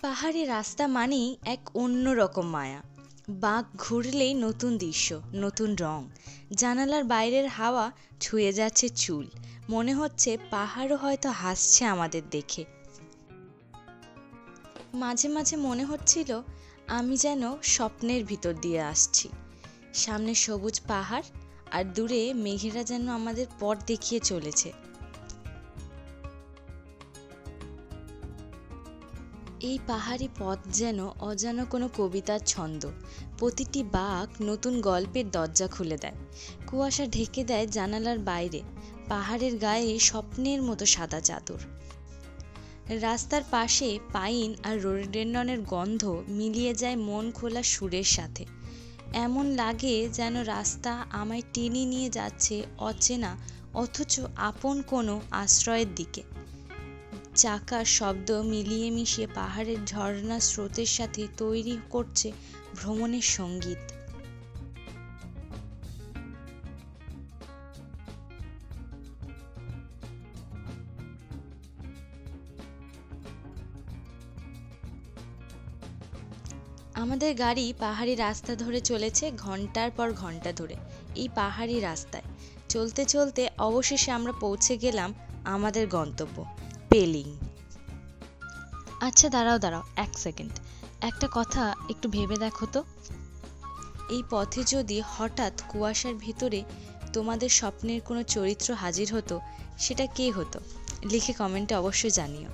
পাহাড়ি রাস্তা মানেই এক অন্যরকম মায়া। বাঁক ঘুরলেই নতুন দৃশ্য, নতুন রং। জানালার বাইরের হাওয়া ছুঁয়ে যাচ্ছে চুল। মনে হচ্ছে পাহাড়ও হয়তো হাসছে আমাদের দেখে। মাঝে মাঝে মনে হচ্ছিল আমি যেন স্বপ্নের ভিতর দিয়ে আসছি। সামনে সবুজ পাহাড় আর দূরে মেঘেরা যেন আমাদের পথ দেখিয়ে চলেছে। এই পাহাড়ি পথ যেন অজানা কোনো কবিতার ছন্দ। প্রতিটি বাঁক নতুন গল্পের দরজা খুলে দেয়। কুয়াশা ঢেকে দেয় জানালার বাইরে, পাহাড়ের গায়ে স্বপ্নের মতো সাদা চাদর। রাস্তার পাশে পাইন আর রোডেনডনের গন্ধ মিলিয়ে যায় মন খোলা সুরের সাথে। এমন লাগে যেন রাস্তা আমায় টেনে নিয়ে যাচ্ছে অচেনা অথচ আপন কোনো আশ্রয়ের দিকে। চাকার শব্দ মিলিয়ে মিশিয়ে পাহাড়ের ঝর্ণা স্রোতের সাথে তৈরি করছে ভ্রমণের সঙ্গীত। আমাদের গাড়ি পাহাড়ি রাস্তা ধরে চলেছে ঘন্টার পর ঘন্টা ধরে। এই পাহাড়ি রাস্তায় চলতে চলতে অবশেষে আমরা পৌঁছে গেলাম আমাদের গন্তব্য, পেলিং। আচ্ছা দাঁড়াও এক সেকেন্ড, একটা কথা একটু ভেবে দেখো তো। এই পথে যদি হঠাৎ কুয়াশার ভিতরে তোমাদের স্বপ্নের কোনো চরিত্র হাজির হতো, সেটা কে হতো? লিখে কমেন্টে অবশ্যই জানিও।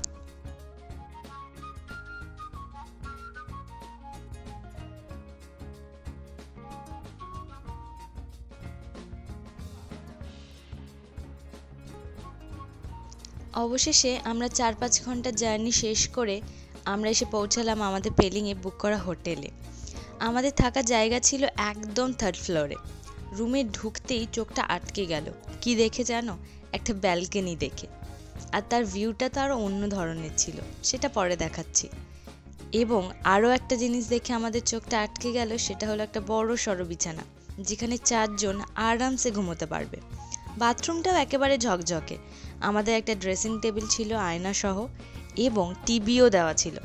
অবশেষে আমরা 4-5 ঘন্টার জার্নি শেষ করে আমরা এসে পৌঁছালাম আমাদের পেলিংয়ে বুক করা হোটেলে। আমাদের থাকার জায়গা ছিল একদম 3rd ফ্লোরে। রুমে ঢুকতেই চোখটা আটকে গেল। কি দেখে জানো? একটা ব্যালকনি দেখে। আর তার ভিউটা তো আরও অন্য ধরনের ছিল, সেটা পরে দেখাচ্ছি। এবং আরও একটা জিনিস দেখে আমাদের চোখটা আটকে গেল, সেটা হলো একটা বড় সড়ো বিছানা, যেখানে 4 জন আরামসে ঘুমোতে পারবে। বাথরুমটাও একেবারে ঝকঝকে। আমাদের একটা ড্রেসিং টেবিল ছিল আয়না সহ, এবং টিভিও দেওয়া ছিল,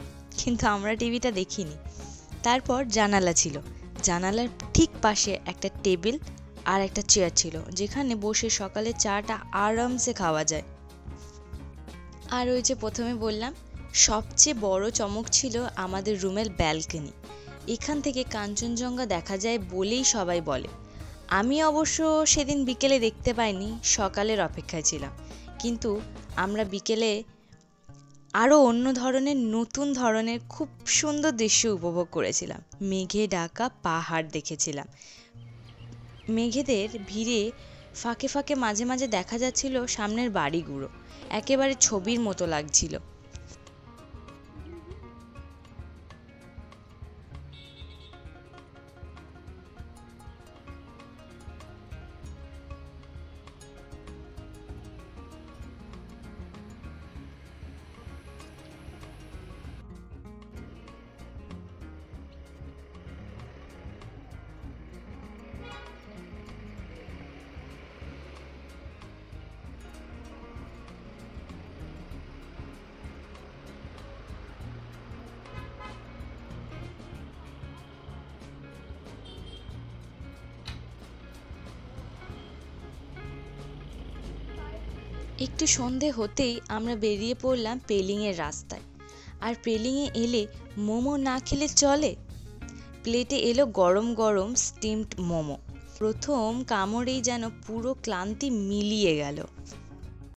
কিন্তু আমরা টিভিটা দেখিনি। তারপর জানালা ছিল, জানালার ঠিক পাশে একটা টেবিল আর একটা চেয়ার ছিল, যেখানে বসে সকালে চাটা আরামসে খাওয়া যায়। আর ওই যে প্রথমে বললাম, সবচেয়ে বড় চমক ছিল আমাদের রুমের ব্যালকনি। এখান থেকে কাঞ্চনজঙ্ঘা দেখা যায় বলেই সবাই বলে। আমি অবশ্য সেদিন বিকেলে দেখতে পাইনি, সকালের অপেক্ষায় ছিলাম। কিন্তু আমরা বিকেলে আরও অন্য ধরনের নতুন ধরনের খুব সুন্দর দৃশ্য উপভোগ করেছিলাম। মেঘে ঢাকা পাহাড় দেখেছিলাম। মেঘেদের ভিড়ে ফাঁকে ফাঁকে মাঝে মাঝে দেখা যাচ্ছিল সামনের বাড়িগুলো, একেবারে ছবির মতো লাগছিল। একটু সন্ধে হতেই আমরা বেরিয়ে পড়লাম পেলিংয়ের রাস্তায়। আর পেলিংয়ে এলে মোমো না খেলে চলে। প্লেটে এলো গরম গরম স্টিমড মোমো। প্রথম কামড়েই যেন পুরো ক্লান্তি মিলিয়ে গেল।